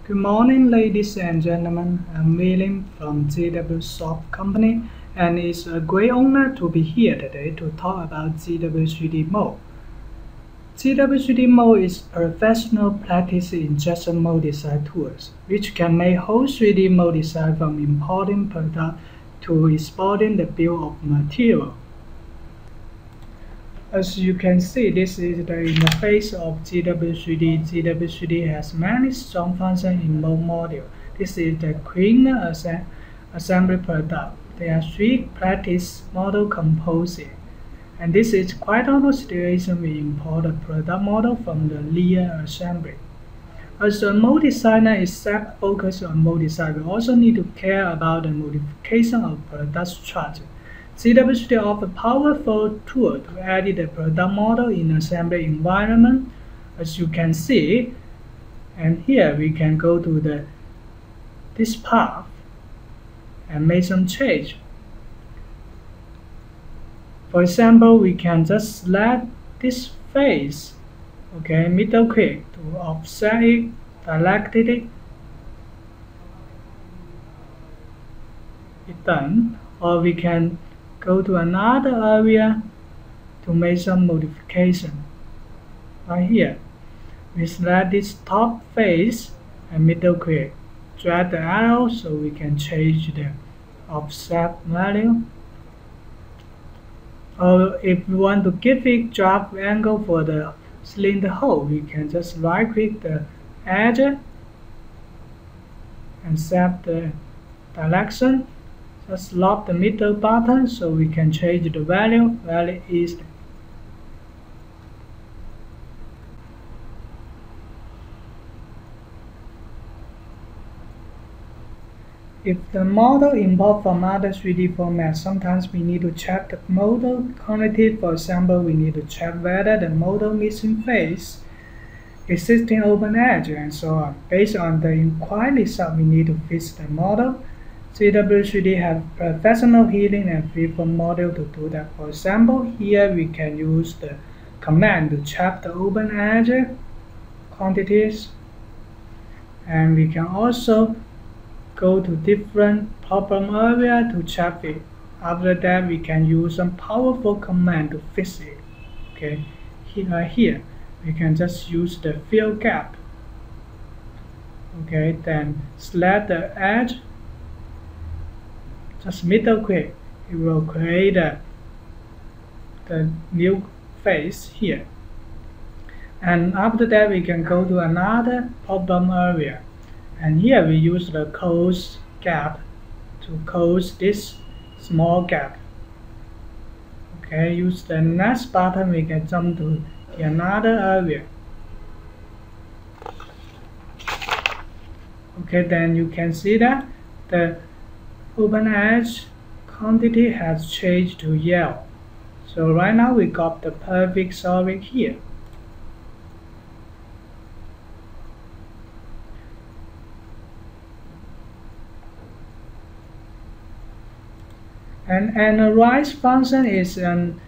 Good morning, ladies and gentlemen. I'm William from ZW3D company, and it's a great honor to be here today to talk about ZW3D mode. ZW3D mode is professional practice injection mode design tools, which can make whole 3D mode design from importing product to exporting the bill of material. As you can see, this is the interface of ZW3D. ZW3D has many strong functions in mode module. This is the cleaner assembly product. There are 3 practice model composite. And this is quite normal situation we import a product model from the real assembly. As a mode designer is set focus on mode design, we also need to care about the modification of product structure. ZW3D offers a powerful tool to edit the product model in assembly environment, as you can see. And here we can go to this path and make some change. For example, we can just select this face, okay, middle click to offset it, select it, it's done. Or we can go to another area to make some modification. Right here, we select this top face and middle click, drag the arrow so we can change the offset value. Or if we want to give it drop angle for the cylinder hole, we can just right click the edge and set the direction. Just lock the middle button so we can change the value very easily. If the model import from other 3D formats, sometimes we need to check the model quantity. For example, we need to check whether the model missing face, existing open edge, and so on. Based on the inquiry result, we need to fix the model. ZW3D have professional healing and freeform model to do that. For example, here we can use the command to check the open edge quantities, and we can also go to different problem area to check it. After that, we can use some powerful command to fix it. Okay, here we can just use the fill gap. Okay, then select the edge, just middle click. It will create the new face here. And after that, we can go to another problem area. And here we use the close gap to close this small gap. Okay, use the next button, we can jump to another area. Okay, then you can see that the open edge quantity has changed to yellow. So right now we got the perfect solid here. And analyze function is an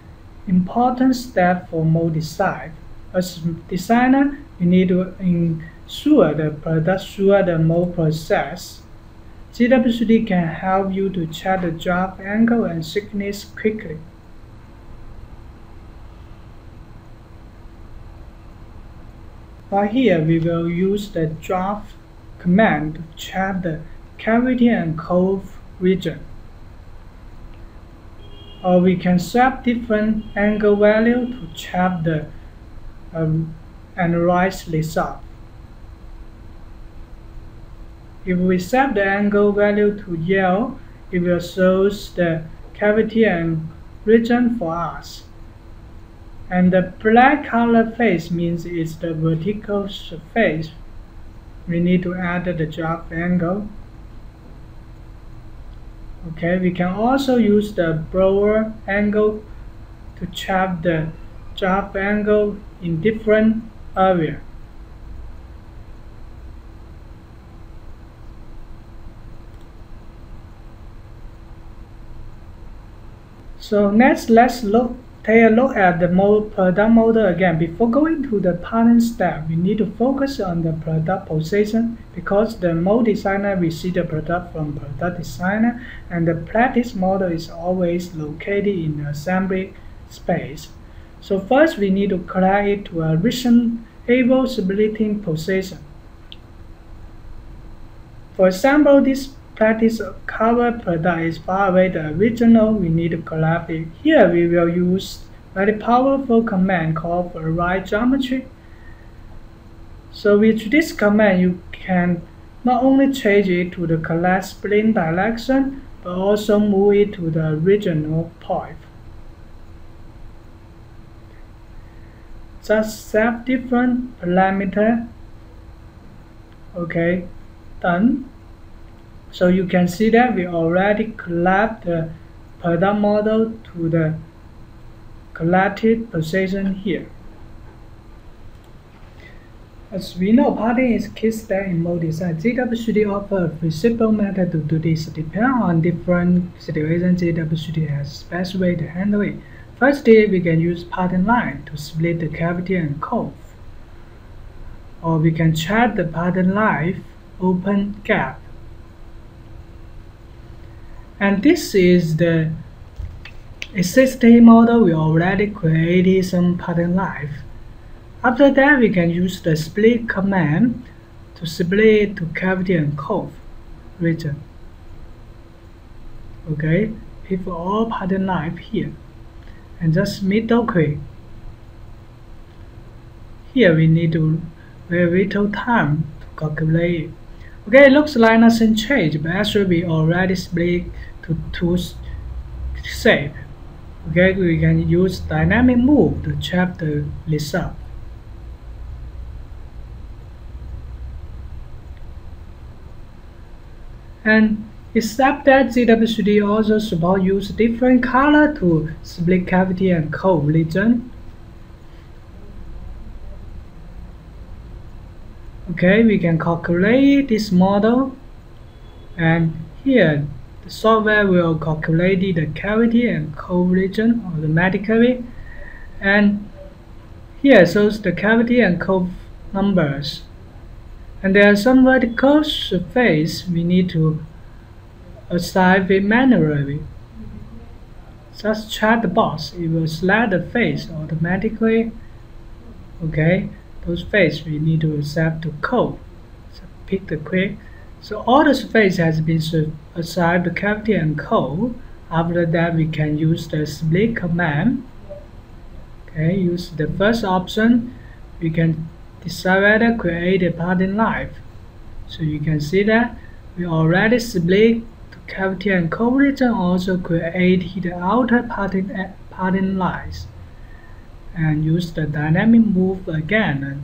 important step for mode design. As a designer, you need to ensure the product through the mode process. ZW3D can help you to check the drop angle and thickness quickly. Right here, we will use the drop command to check the cavity and curve region. Or we can set different angle value to check the analyzed result. If we set the angle value to yellow, it will show the cavity and region for us. And the black color face means it's the vertical surface. We need to add the drop angle. Okay, we can also use the blower angle to check the drop angle in different areas. So next, let's take a look at the product model again. Before going to the pattern step, we need to focus on the product position because the mold designer receives the product from product designer and the practice model is always located in the assembly space. So first we need to collect it to a reasonable splitting position. For example, this practice cover product is far away the original, we need to collapse it. Here we will use very powerful command called right geometry. So with this command you can not only change it to the correct split direction but also move it to the original point. Just set different parameter. Okay, done. So you can see that we already collapsed the product model to the collected position here. As we know, parting is key step in mold design. ZW3D offers a flexible method to do this. Depending on different situations, ZW3D has best way to handle it. Firstly, we can use parting line to split the cavity and curve. Or we can check the parting line open gap. And this is the existing model. We already created some pattern line. After that, we can use the split command to split to cavity and curve region. Okay, pick all pattern line here and just middle click. Here we need to very little time to calculate it. Okay, it looks like nothing changed, but actually we already split to two shape. Okay, we can use dynamic move to check the result. And except that ZW3D also support use different color to split cavity and curve region. Okay, we can calculate this model, and here the software will calculate the cavity and curve region automatically, and here shows the cavity and curve numbers. And there are some vertical surface we need to assign it manually. Just check the box, it will select the face automatically. Okay, those face we need to set to curve. So pick the quick. So all the surface has been assigned to cavity and curve. After that, we can use the split command. Okay, use the first option. We can decide whether create a parting line. So you can see that we already split to cavity and curve region, also create the outer parting lines. And use the dynamic move again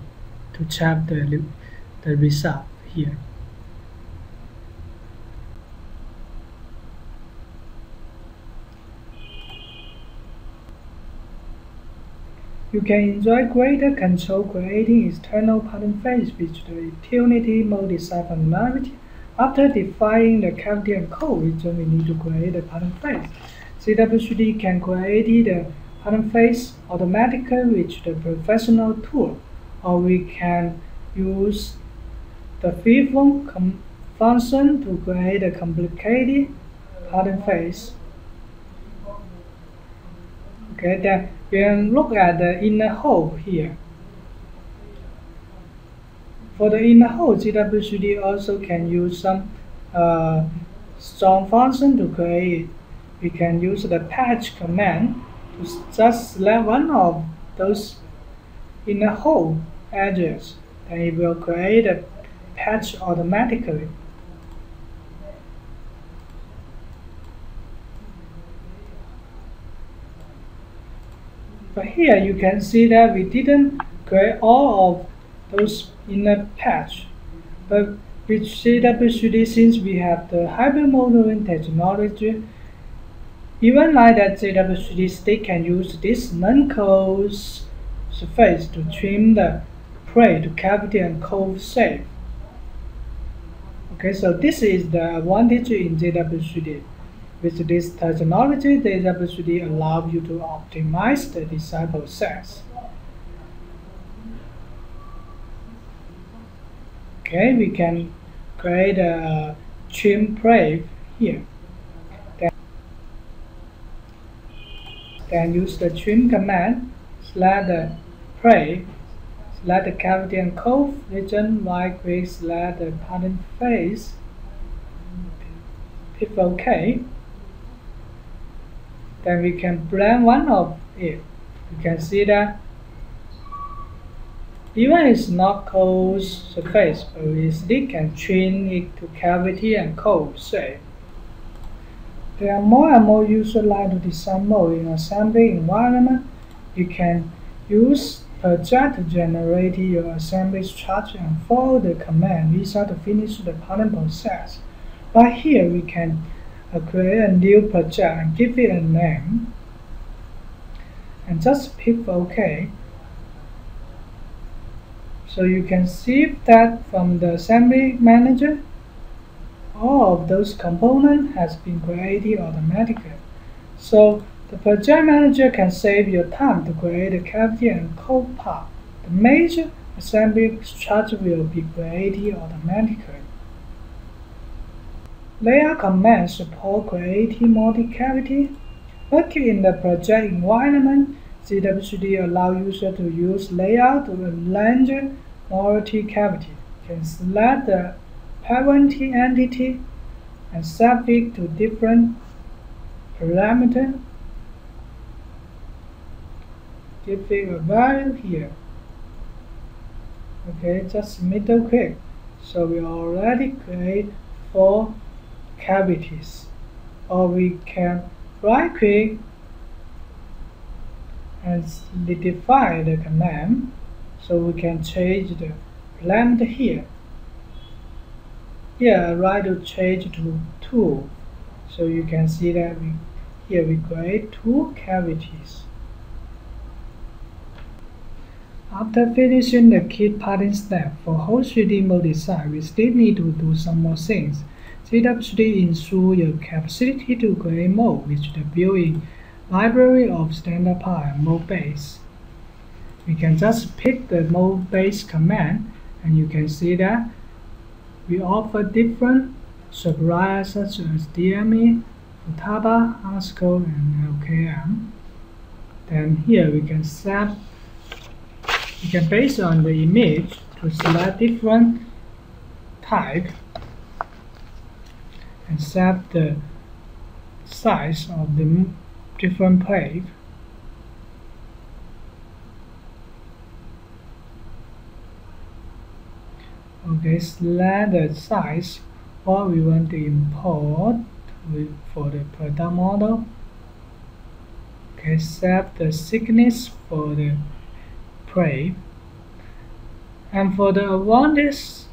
to check the result here. You can enjoy greater control creating external pattern face with the utility mold design functionality. After defining the cavity and curve region, we need to create a pattern face. ZW3D can create the pattern face automatically with the professional tool, or we can use the freeform function to create a complicated pattern face. Okay, then we can look at the inner hole here. For the inner hole, ZW3D also can use some strong function to create it. We can use the patch command to just select one of those inner hole edges, and it will create a patch automatically. But here you can see that we didn't create all of those inner patch. But with ZW3D, since we have the hybrid modeling technology, even like that, ZW3D still can use this non-closed surface to trim the prey to cavity and curve shape. Okay, so this is the advantage in ZW3D. With this technology, the ZW3D allows you to optimize the design process. Okay, we can create a trim plate here. Then use the trim command, select the plate, select the cavity and cove region, right click, select the pattern face, hit OK. Then we can blend one of it. You can see that even it's not close surface, but we still can trim it to cavity and cove shape. There are more and more users like to design mode in assembly environment. You can use project to generate your assembly structure and follow the command wizard to finish the pattern process. Right here, we can create a new project and give it a name. And just click OK. So you can see that from the assembly manager, all of those components has been created automatically. So the project manager can save your time to create a cavity and cove part. The major assembly structure will be created automatically. Layout commands support creating multi-cavity. Working in the project environment, ZW3D allows users to use layout to arrange multi-cavity. You can select the parent entity and set it to different parameters. Give it a value here. Okay, just middle click. So we already create 4 cavities. Or we can right click and redefine the command, so we can change the parameter here. Here I write to change to 2, so you can see that here we create 2 cavities. After finishing the kit parting step for whole 3D mode design, we still need to do some more things. ZW3D ensures your capacity to create mode with the built-in library of standard part and mode base. We can just pick the mode base command, and you can see that we offer different subroutines such as DME, Futaba, ASCO, and LKM. Then here we can base on the image to select different type and set the size of the different plate. Okay, select the size what we want to import for the product model. Okay, set the thickness for the plate. And for the advantage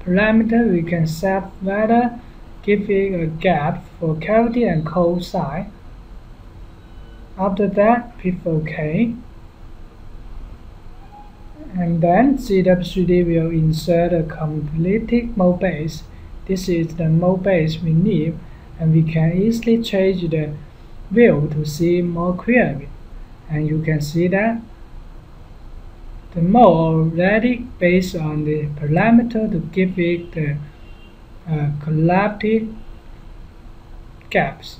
parameter, we can set whether give it a gap for cavity and cove side. After that, click OK. And then ZW3D will insert a completed mode base. This is the mode base we need, and we can easily change the view to see more clearly. And you can see that the mode already based on the parameter to give it the collapsed gaps.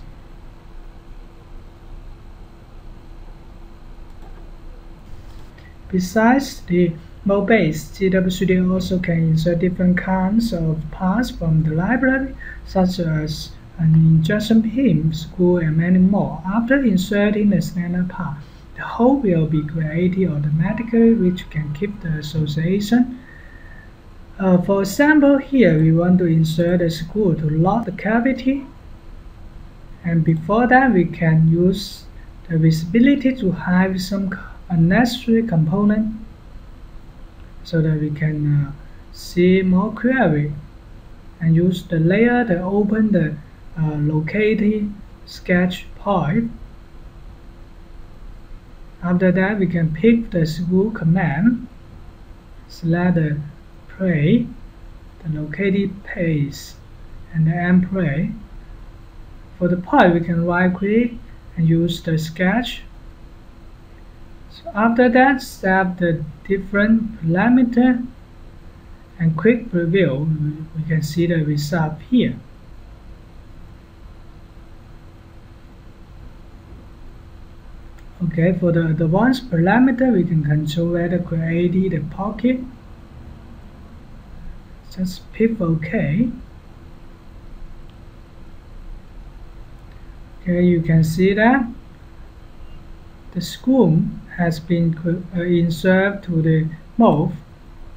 Besides the mode base, ZW3D also can insert different kinds of parts from the library, such as an injection beam, screw, and many more. After inserting the standard part, the hole will be created automatically, which can keep the association. For example, here we want to insert a screw to lock the cavity, and before that we can use the visibility to hide some unnecessary component so that we can see more clearly, and use the layer to open the located sketch point. After that, we can pick the screw command, select the plate, the located place, and the end plate, For the part, we can right click and use the sketch. So after that, set the different parameter and quick preview. We can see the result here. Okay, for the advanced parameter, we can control whether create the pocket. Just pick OK. Okay, you can see that the screw has been inserted to the mold.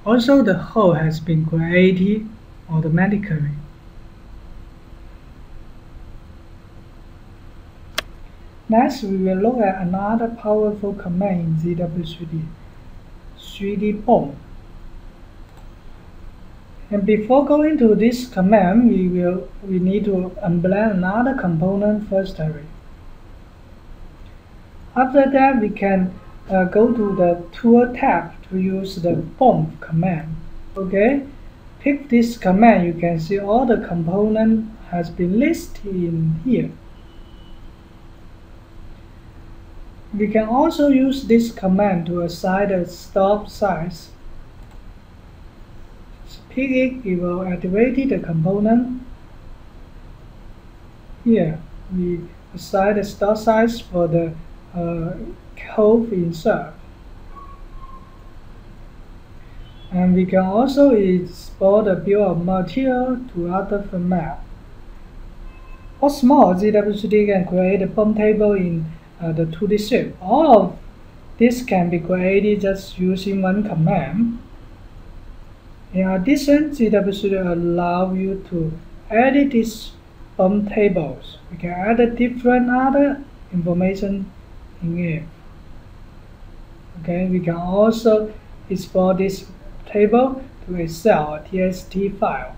Also, the hole has been created automatically. Next, we will look at another powerful command in ZW3D, 3D Bomb. And before going to this command, we need to unblend another component first. After that, we can go to the Tool tab to use the Bomb command. Okay, pick this command. You can see all the component has been listed in here. We can also use this command to assign the stop size. Pick it, it will activate the component. Here, we assign the stop size for the hole insert. And we can also export the bill of material to other format. What's more, ZW3D can create a bomb table in the 2D shape. All of this can be created just using one command. In addition, ZW3D allows you to edit these bomb tables. We can add different other information in it. Okay, we can also export this table to Excel or TXT file.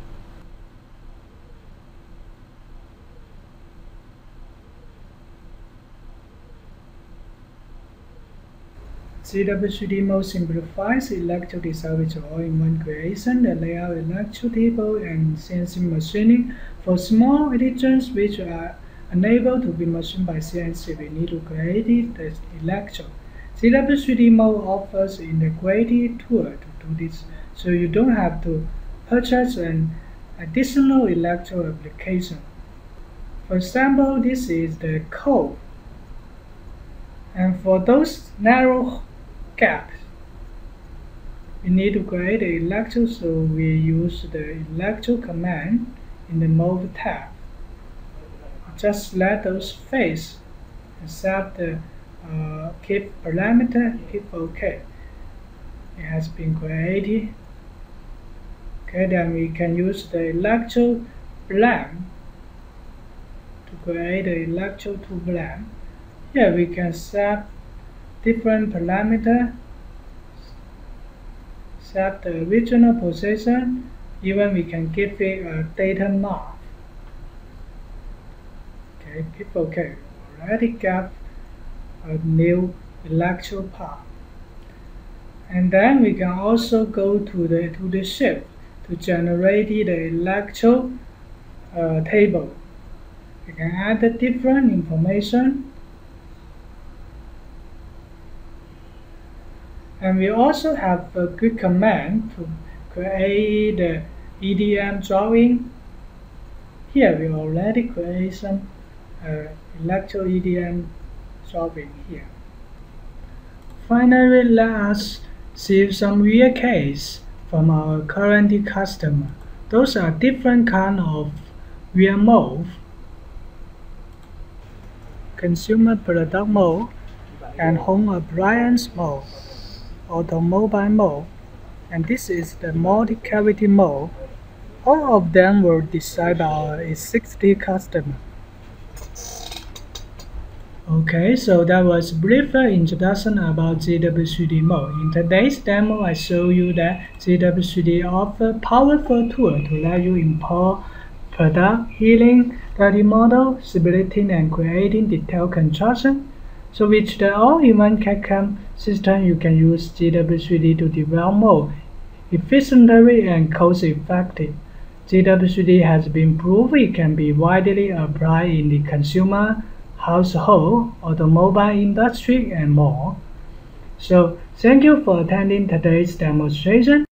ZW3D mode simplifies electrical design with all-in-one creation, the layout, electrical table, and CNC machining. For small editors which are unable to be machined by CNC, we need to create the electrode. ZW3D mode offers an integrated tool to do this, so you don't have to purchase an additional electrode application. For example, this is the code. And for those narrow gaps, we need to create the electrode, so we use the electrode command in the mode tab. Just let those face and set the keep parameter, hit OK. It has been created. Okay, then we can use the electrode blend to create the electrode to blend. Here we can set different parameters, set the original position, even we can give it a data mark. Okay, click OK. Already got a new electrode part. And then we can also go to the shape to generate the electrode table. We can add the different information. And we also have a quick command to create the EDM drawing. Here we already create some electro EDM drawing here. Finally, let us see some real case from our current customer. Those are different kind of real mode: consumer product mode and home appliance mode, automobile mode, and this is the multi-cavity mode. All of them were designed by our existing customer. Okay, so that was a brief introduction about ZW3D mode. In today's demo, I show you that ZW3D offers a powerful tool to let you import product, healing, 3D model, simulating, and creating detailed construction. So with the all-in-one CAD/CAM system, you can use ZW3D to develop mode efficiently and cost-effective. ZW3D has been proved it can be widely applied in the consumer, household, automobile industry, and more. So, thank you for attending today's demonstration.